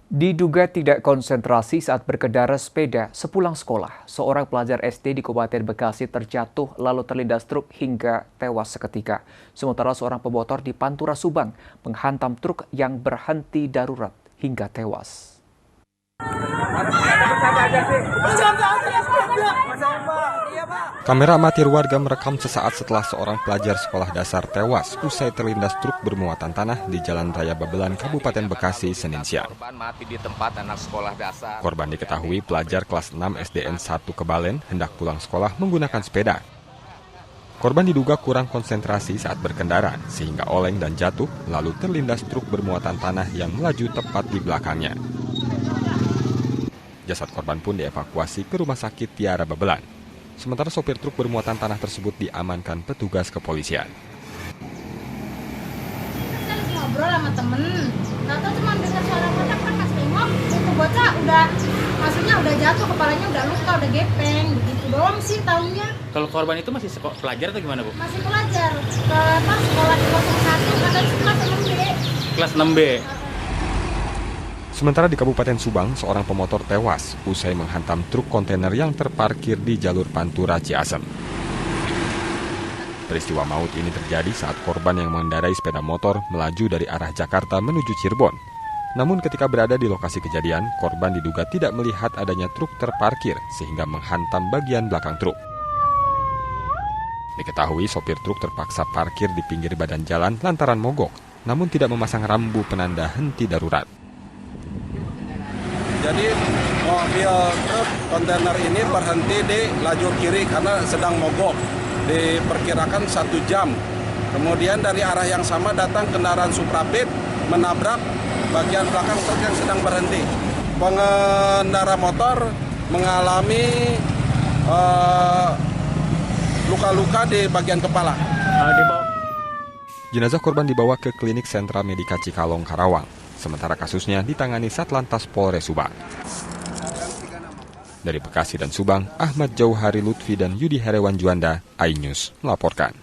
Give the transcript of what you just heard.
Diduga tidak konsentrasi saat berkendara sepeda sepulang sekolah, seorang pelajar SD di Kabupaten Bekasi terjatuh lalu terlindas truk hingga tewas seketika. Sementara seorang pemotor di Pantura Subang menghantam truk yang berhenti darurat hingga tewas. Kamera amatir warga merekam sesaat setelah seorang pelajar sekolah dasar tewas usai terlindas truk bermuatan tanah di Jalan Raya Babelan, Kabupaten Bekasi, Senin siang. Korban diketahui pelajar kelas 6 SDN 1 Kebalen hendak pulang sekolah menggunakan sepeda. Korban diduga kurang konsentrasi saat berkendara sehingga oleng dan jatuh lalu terlindas truk bermuatan tanah yang melaju tepat di belakangnya. Jasad korban pun dievakuasi ke Rumah Sakit Tiara Babelan. Sementara sopir truk bermuatan tanah tersebut diamankan petugas kepolisian. Saya ngobrol sama temen, ternyata cuma dengar suara kotak kan pas tengok, itu bocah maksudnya udah jatuh, kepalanya udah luka, udah gepeng, begitu doang sih tahunya. Kalau korban itu masih pelajar atau gimana, Bu? Masih pelajar, sekolah di 01, katanya kelas 6B. Kelas 6B. Sementara di Kabupaten Subang, seorang pemotor tewas usai menghantam truk kontainer yang terparkir di jalur Pantura Ciasem. Peristiwa maut ini terjadi saat korban yang mengendarai sepeda motor melaju dari arah Jakarta menuju Cirebon. Namun ketika berada di lokasi kejadian, korban diduga tidak melihat adanya truk terparkir sehingga menghantam bagian belakang truk. Diketahui sopir truk terpaksa parkir di pinggir badan jalan lantaran mogok, namun tidak memasang rambu penanda henti darurat. Jadi mobil truk kontainer ini berhenti di lajur kiri karena sedang mogok. Diperkirakan 1 jam. Kemudian dari arah yang sama datang kendaraan Suprapit menabrak bagian belakang truk yang sedang berhenti. Pengendara motor mengalami luka-luka di bagian kepala. Jenazah korban dibawa ke Klinik Sentra Medika Cikalong, Karawang. Sementara kasusnya ditangani Satlantas Polres Subang. Dari Bekasi dan Subang, Ahmad Jauhari Lutfi dan Yudi Herewan Juanda, iNews melaporkan.